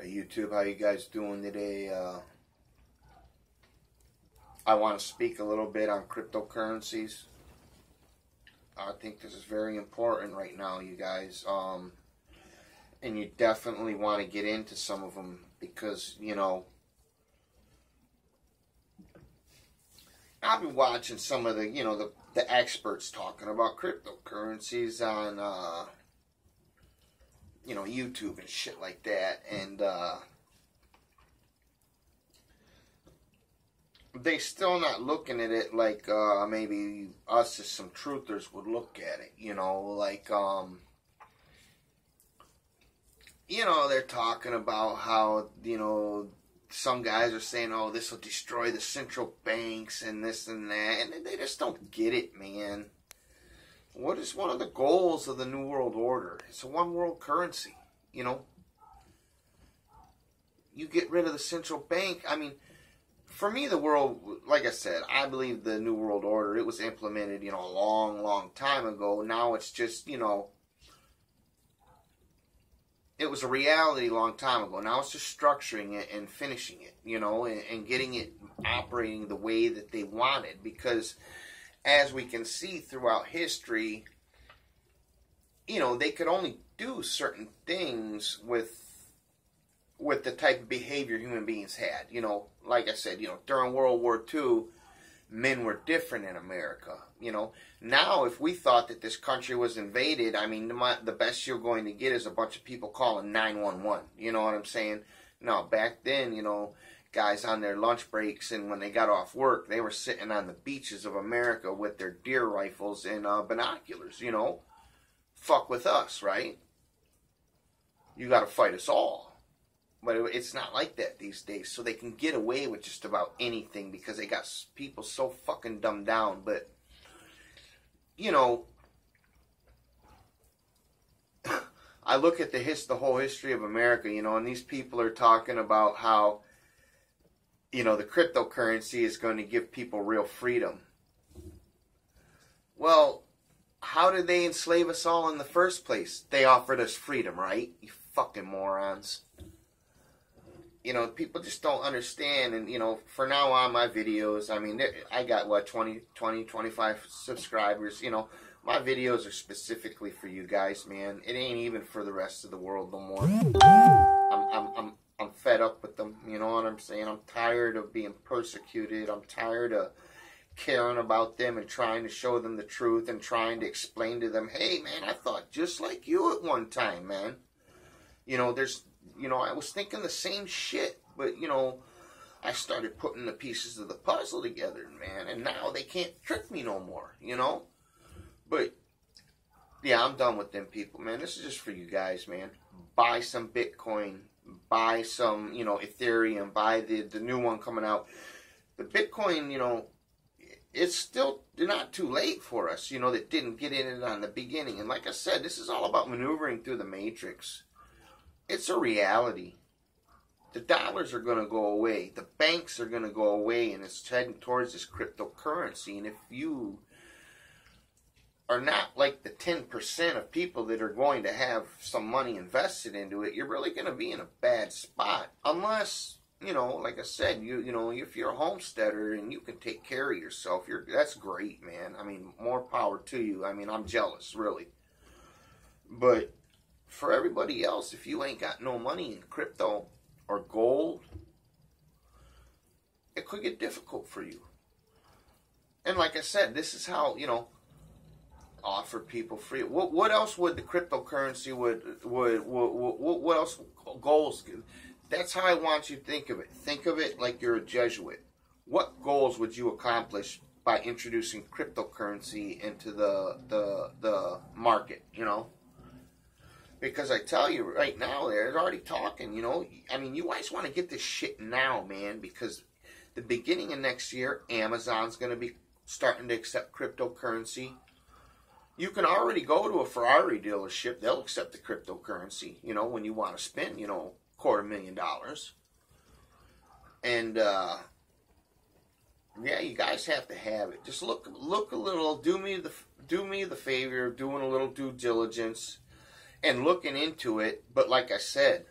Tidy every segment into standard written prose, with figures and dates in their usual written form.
YouTube, how you guys doing today? I want to speak a little bit on cryptocurrencies. I think this is very important right now, you guys. And you definitely want to get into some of them because, I've been watching some of the experts talking about cryptocurrencies on, YouTube and shit like that. And, they still not looking at it like maybe us as some truthers would look at it, they're talking about how, some guys are saying, oh, this will destroy the central banks and this and that, and they just don't get it, man. What is one of the goals of the New World Order? It's a one world currency, You get rid of the central bank, for me, the world, like I said, I believe the New World Order, it was implemented, a long, long time ago. Now it's just, it was a reality a long time ago. Now it's just structuring it and finishing it, and getting it operating the way that they wanted. Because as we can see throughout history, they could only do certain things with the type of behavior human beings had. Like I said, during World War II, men were different in America. Now if we thought that this country was invaded, the best you're going to get is a bunch of people calling 911. You know what I'm saying? No, back then, guys on their lunch breaks and when they got off work, they were sitting on the beaches of America with their deer rifles and binoculars, Fuck with us, right? You got to fight us all. But it's not like that these days. So they can get away with just about anything because they got people so fucking dumbed down. But, I look at the whole history of America, and these people are talking about how, the cryptocurrency is going to give people real freedom. Well, how did they enslave us all in the first place? They offered us freedom, right? You fucking morons. People just don't understand. And, for now on my videos, I got, 25 subscribers. My videos are specifically for you guys, man. It ain't even for the rest of the world no more. I'm fed up with them. You know what I'm saying? I'm tired of being persecuted. I'm tired of caring about them and trying to show them the truth and trying to explain to them, hey, man, I thought just like you at one time, man. I was thinking the same shit, but, I started putting the pieces of the puzzle together, man, and now they can't trick me no more, But, yeah, I'm done with them people, man. This is just for you guys, man. Buy some Bitcoin, buy some, Ethereum, buy the new one coming out. The Bitcoin, it's still not too late for us, that didn't get in it on the beginning. And like I said, this is all about maneuvering through the matrix. It's a reality. The dollars are going to go away. The banks are going to go away, and it's heading towards this cryptocurrency. And if you are not like the 10% of people that are going to have some money invested into it, you're really going to be in a bad spot. Unless, like I said, if you're a homesteader and you can take care of yourself, that's great, man. More power to you. I'm jealous, really. But for everybody else, if you ain't got no money in crypto or gold, it could get difficult for you. And like I said, this is how, offer people free. What else would the cryptocurrency what else goals? That's how I want you to think of it. Think of it like you're a Jesuit. What goals would you accomplish by introducing cryptocurrency into the market, Because I tell you right now, they're already talking, you guys want to get this shit now, man, because the beginning of next year, Amazon's going to be starting to accept cryptocurrency. You can already go to a Ferrari dealership. They'll accept the cryptocurrency, when you want to spend, $250,000. And, yeah, you guys have to have it. Just look a little, do me the favor of doing a little due diligence and looking into it. But like I said,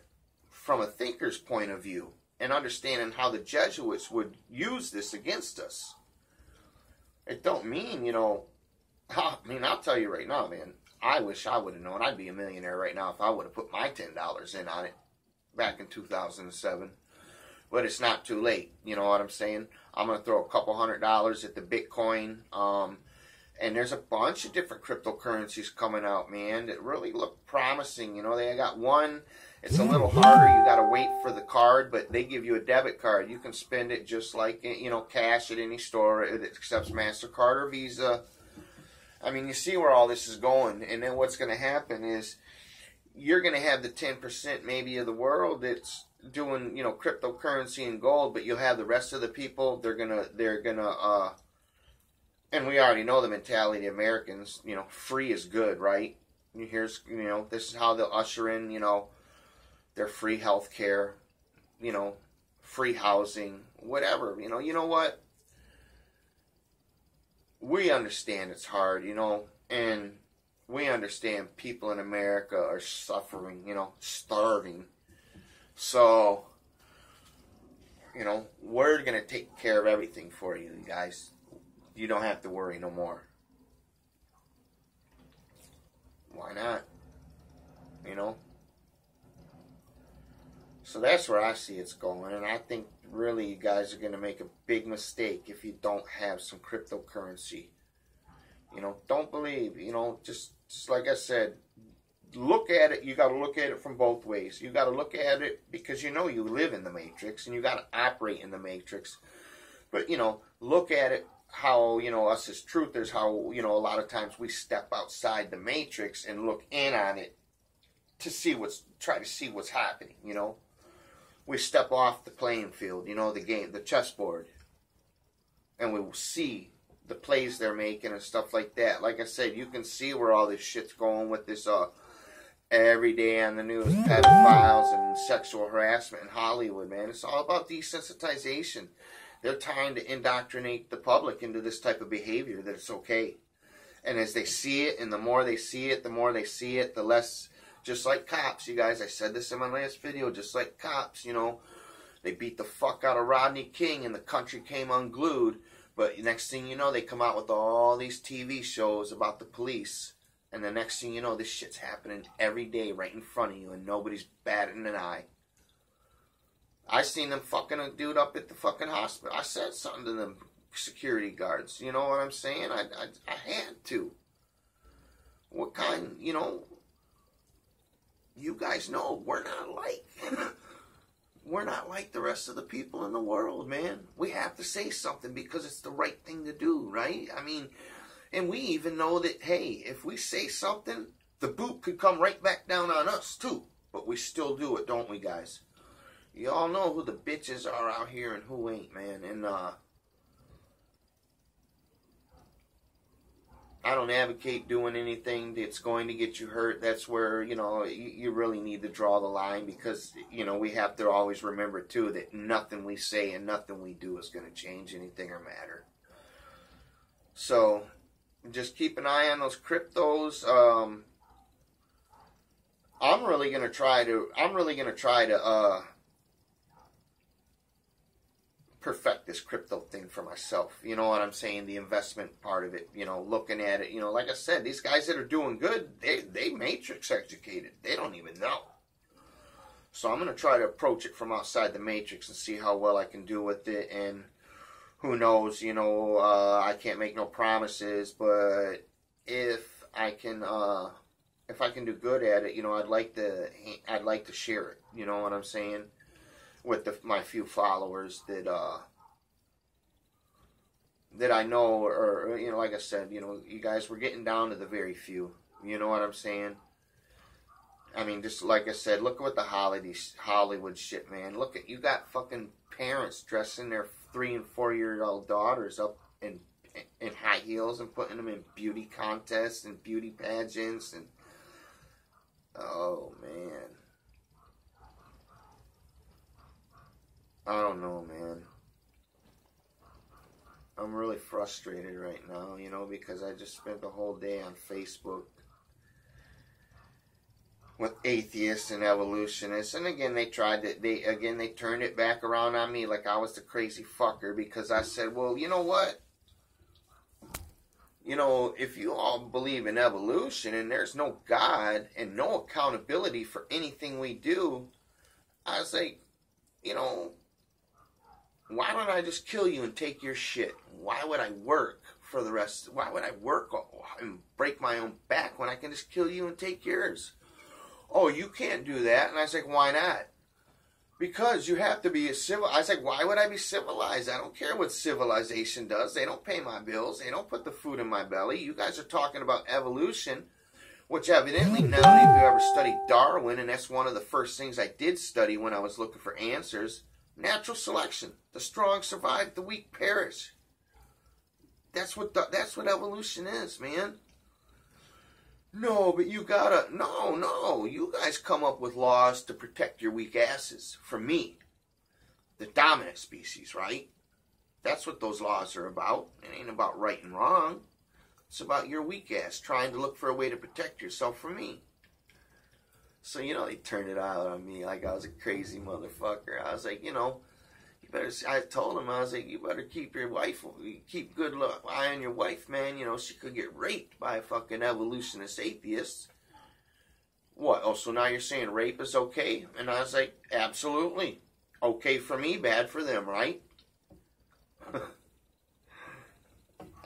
from a thinker's point of view and understanding how the Jesuits would use this against us. It don't mean, you know, I mean, I'll tell you right now, man, I wish I would have known. I'd be a millionaire right now if I would have put my $10 in on it back in 2007. But it's not too late, you know what I'm saying? I'm going to throw a couple $100 at the Bitcoin. And there's a bunch of different cryptocurrencies coming out, man, that really look promising. You know, they got one, it's a little harder. You got to wait for the card, but they give you a debit card. You can spend it just like, you know, cash at any store. It accepts MasterCard or Visa. I mean, you see where all this is going. And then what's going to happen is you're going to have the 10% maybe of the world that's doing, you know, cryptocurrency and gold, but you'll have the rest of the people, they're gonna and we already know the mentality of Americans, you know, free is good, right? Here's, you know, this is how they'll usher in, you know, their free health care, you know, free housing, whatever, you know what? We understand it's hard, you know, and we understand people in America are suffering, you know, starving. So, you know, we're going to take care of everything for you, guys. You don't have to worry no more. Why not? You know? So that's where I see it's going. And I think really you guys are going to make a big mistake if you don't have some cryptocurrency. You know, don't believe, you know, just like I said, look at it. You got to look at it from both ways. You got to look at it because you know you live in the matrix and you got to operate in the matrix. But, you know, look at it how, you know, us as truthers, how, you know, a lot of times we step outside the matrix and look in on it to see try to see what's happening, you know. We step off the playing field, you know, the game, the chessboard, and we will see the plays they're making and stuff like that. Like I said, you can see where all this shit's going with this, every day on the news, pedophiles and sexual harassment in Hollywood, man. It's all about desensitization. They're trying to indoctrinate the public into this type of behavior that it's okay. And as they see it, and the more they see it, the less, just like cops, you guys, I said this in my last video, just like cops, you know, they beat the fuck out of Rodney King and the country came unglued. But next thing you know, they come out with all these TV shows about the police. And the next thing you know, this shit's happening every day right in front of you and nobody's batting an eye. I seen them fucking a dude up at the fucking hospital. I said something to them security guards. You know what I'm saying? I had to. What kind, you know, you guys know we're not like... We're not like the rest of the people in the world, man. We have to say something because it's the right thing to do, right? I mean, and we even know that, hey, if we say something, the boot could come right back down on us, too. But we still do it, don't we, guys? You all know who the bitches are out here and who ain't, man. And, I don't advocate doing anything that's going to get you hurt. That's where, you know, you really need to draw the line because, you know, we have to always remember, too, that nothing we say and nothing we do is going to change anything or matter. So, just keep an eye on those cryptos. I'm really going to try to perfect this crypto thing for myself. You know what I'm saying? The investment part of it, you know, looking at it, you know, like I said, these guys that are doing good, they matrix educated. They don't even know. So I'm going to try to approach it from outside the matrix and see how well I can do with it. And who knows, you know, I can't make no promises, but if I can do good at it, you know, I'd like to share it. You know what I'm saying? With my few followers that I know, or, you know, like I said, you know, you guys, we're getting down to the very few. You know what I'm saying? I mean, just like I said, look at what the Hollywood shit, man. Look at, you got fucking parents dressing their 3 and 4-year-old daughters up in high heels and putting them in beauty contests and beauty pageants and, oh man. I don't know, man. I'm really frustrated right now, you know, because I just spent the whole day on Facebook. with atheists and evolutionists. And again, they turned it back around on me like I was the crazy fucker, because I said, well, you know what? You know, if you all believe in evolution and there's no God and no accountability for anything we do, I was like, you know, why don't I just kill you and take your shit? Why would I work for the rest? Why would I work and break my own back when I can just kill you and take yours? Oh, you can't do that. And I was like, why not? Because you have to be a civil. I was like, why would I be civilized? I don't care what civilization does. They don't pay my bills. They don't put the food in my belly. You guys are talking about evolution, which evidently none of you ever studied Darwin, and that's one of the first things I did study when I was looking for answers. Natural selection. The strong survive, the weak perish. That's what evolution is, man. No, but you gotta, no, you guys come up with laws to protect your weak asses from me, the dominant species, right? That's what those laws are about. It ain't about right and wrong. It's about your weak ass trying to look for a way to protect yourself from me. So, you know, they turned it out on me like I was a crazy motherfucker. I was like, you know, I told him, I was like, you better keep your wife, keep good eye on your wife, man. You know, she could get raped by a fucking evolutionist atheist. What? Oh, so now you're saying rape is okay? And I was like, absolutely. Okay for me, bad for them, right?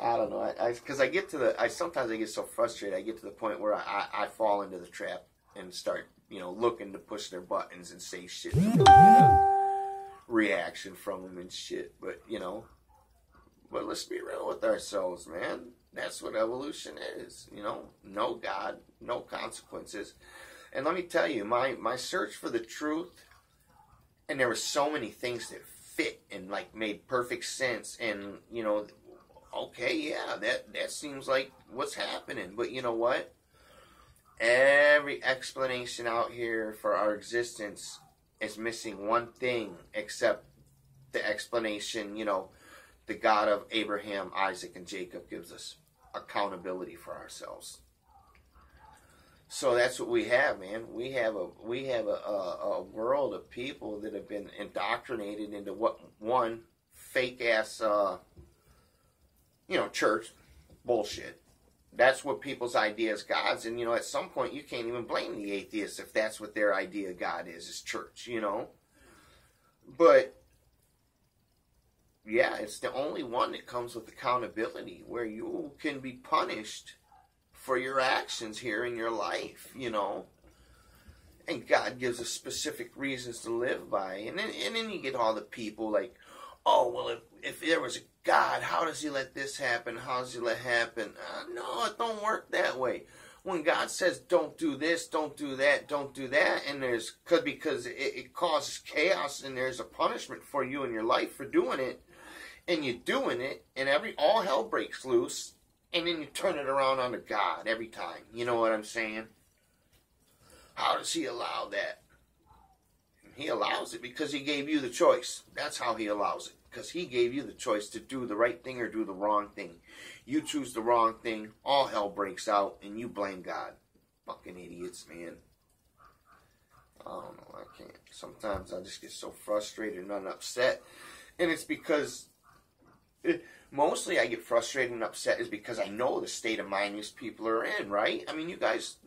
I don't know. Because sometimes I get so frustrated, I get to the point where I fall into the trap and start, you know, looking to push their buttons and say shit. Reaction from them and shit, but you know, but let's be real with ourselves, man. That's what evolution is, you know. No God, no consequences. And let me tell you, my search for the truth, and there were so many things that fit and like made perfect sense, and you know, okay, yeah, that seems like what's happening, but you know what? Every explanation out here for our existence is missing one thing, except the explanation, you know, the God of Abraham, Isaac, and Jacob gives us: accountability for ourselves. So that's what we have, man. We have a world of people that have been indoctrinated into what one fake ass, you know, church bullshit. That's what people's idea is God's, and you know, at some point you can't even blame the atheists if that's what their idea of God is church, you know. But yeah, it's the only one that comes with accountability, where you can be punished for your actions here in your life, you know. And God gives us specific reasons to live by, and then you get all the people like, oh, well, if there was a God, how does he let this happen? How does he let it happen? No, it don't work that way. When God says, don't do this, don't do that, don't do that, and because it causes chaos, and there's a punishment for you in your life for doing it, and you're doing it, and all hell breaks loose, and then you turn it around onto God every time. You know what I'm saying? How does he allow that? He allows it because he gave you the choice. That's how he allows it. Because he gave you the choice to do the right thing or do the wrong thing. You choose the wrong thing, all hell breaks out, and you blame God. Fucking idiots, man. I don't know, I can't. Sometimes I just get so frustrated and upset. And it's because, mostly I get frustrated and upset is because I know the state of mind these people are in, right? I mean, you guys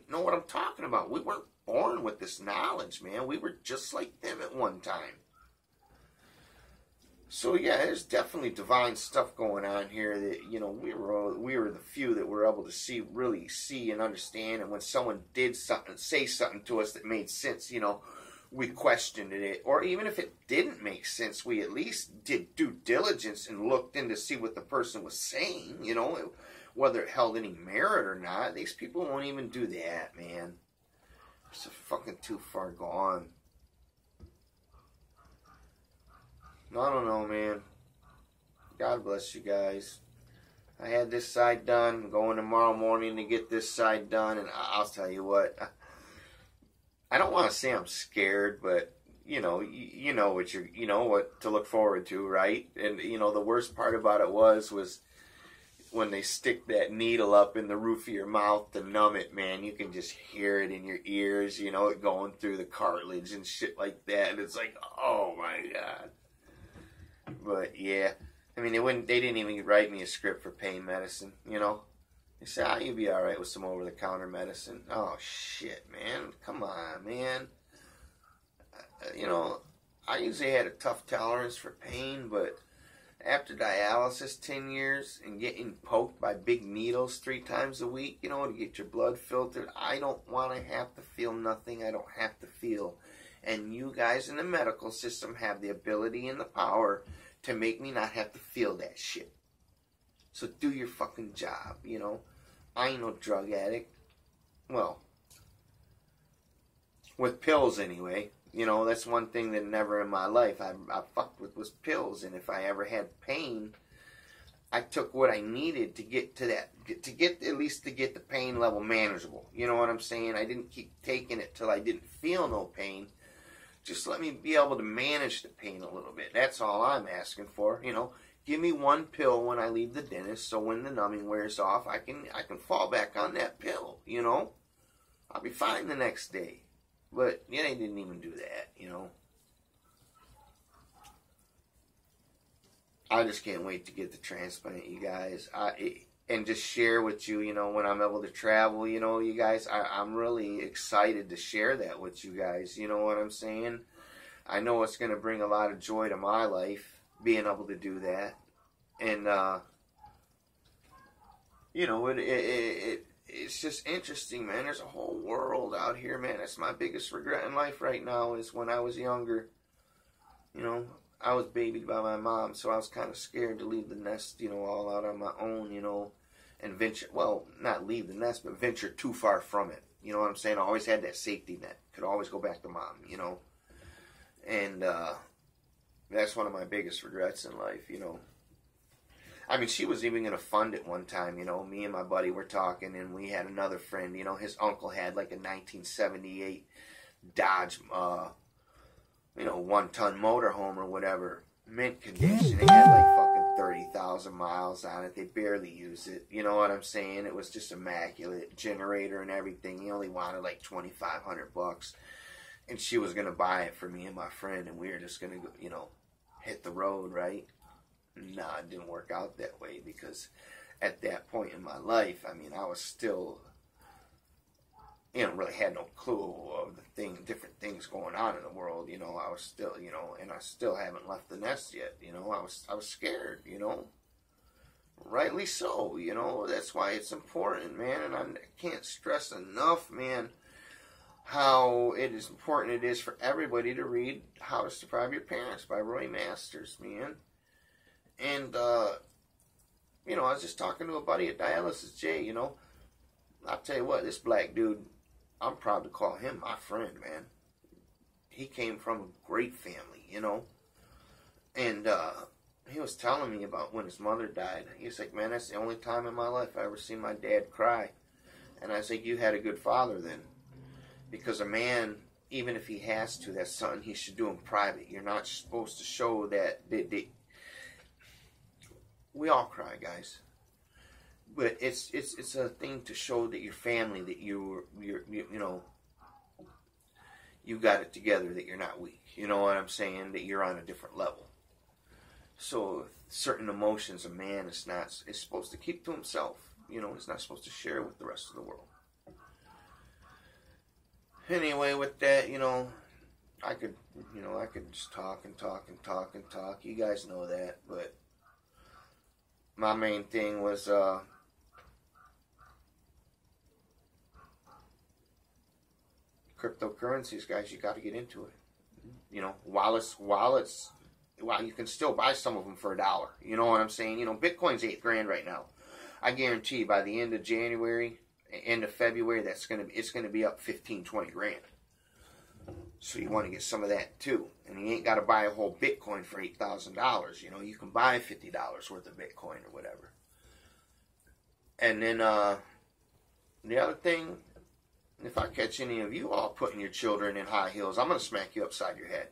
know what I'm talking about. We weren't born with this knowledge, man. We were just like them at one time. So yeah, there's definitely divine stuff going on here that, you know, we were the few that were able to really see and understand. And when someone did say something to us that made sense, you know, we questioned it. Or even if it didn't make sense, we at least did due diligence and looked in to see what the person was saying, you know, whether it held any merit or not. These people won't even do that, man. It's fucking too far gone. I don't know, man. God bless you guys. I had this side done. I'm going tomorrow morning to get this side done, and I'll tell you what. I don't want to say I'm scared, but you know what to look forward to, right? And you know, the worst part about it was when they stick that needle up in the roof of your mouth to numb it, man, you can just hear it in your ears, you know, it going through the cartilage and shit like that. And it's like, oh my God. But yeah, I mean, they didn't even write me a script for pain medicine, you know. They said, oh, you'll be all right with some over-the-counter medicine. Oh, shit, man. Come on, man. You know, I usually had a tough tolerance for pain, but after dialysis 10 years and getting poked by big needles 3 times a week, you know, to get your blood filtered, I don't want to have to feel nothing I don't have to feel. And you guys in the medical system have the ability and the power to make me not have to feel that shit. So do your fucking job, you know. I ain't no drug addict. Well, with pills anyway. You know, that's one thing that never in my life I fucked with was pills. And if I ever had pain, I took what I needed to get to that, at least to get the pain level manageable. You know what I'm saying? I didn't keep taking it till I didn't feel no pain. Just let me be able to manage the pain a little bit. That's all I'm asking for, you know. Give me one pill when I leave the dentist, so when the numbing wears off, I can fall back on that pill, you know. I'll be fine the next day. But yeah, they didn't even do that, you know. I just can't wait to get the transplant, you guys. And just share with you, you know, when I'm able to travel, you know, you guys. I'm really excited to share that with you guys, you know what I'm saying? I know it's going to bring a lot of joy to my life, being able to do that. And, you know, it's just interesting, man. There's a whole world out here, man. That's my biggest regret in life right now is when I was younger. You know, I was babied by my mom, so I was kind of scared to leave the nest, you know, all out on my own, you know, and venture, well, not leave the nest, but venture too far from it. You know what I'm saying? I always had that safety net. Could always go back to mom, you know. And, that's one of my biggest regrets in life, you know. I mean, she was even going to fund it one time, you know. Me and my buddy were talking, and we had another friend, you know. His uncle had like a 1978 Dodge, you know, 1-ton motorhome or whatever. Mint condition. It had like fucking 30,000 miles on it. They barely use it. You know what I'm saying? It was just immaculate. Generator and everything. He only wanted like $2,500. And she was going to buy it for me and my friend, and we were just going to, you know, hit the road, right? Nah, it didn't work out that way because at that point in my life, I mean, I was still, you know, really had no clue of the different things going on in the world, you know. I was still, you know, and I still haven't left the nest yet, you know. I was scared, you know. Rightly so, you know. That's why it's important, man, and I can't stress enough, man, how important it is for everybody to read How to Survive Your Parents by Roy Masters, man. And, you know, I was just talking to a buddy at Dialysis J, you know. I'll tell you what, this black dude, I'm proud to call him my friend, man. He came from a great family, you know. And, he was telling me about when his mother died. He's like, man, that's the only time in my life I ever seen my dad cry. And I was like, you had a good father then. Because a man, even if he has to, that's something he should do in private. You're not supposed to show that. We all cry, guys. But it's a thing to show that your family, that you know, you got it together, that you're not weak. You know what I'm saying? That you're on a different level. So certain emotions a man is supposed to keep to himself. You know, he's not supposed to share with the rest of the world. Anyway, with that, you know, I could just talk and talk and talk and talk. You guys know that, but my main thing was, cryptocurrencies, guys. You got to get into it. You know, wallets. Well, you can still buy some of them for $1. You know what I'm saying? You know, Bitcoin's $8,000 right now. I guarantee by the end of January, end of February, it's gonna be up 15, 20 grand. So you want to get some of that too, and you ain't got to buy a whole Bitcoin for $8,000. You know, you can buy $50 worth of Bitcoin or whatever. And then the other thing, if I catch any of you all putting your children in high heels, I'm gonna smack you upside your head.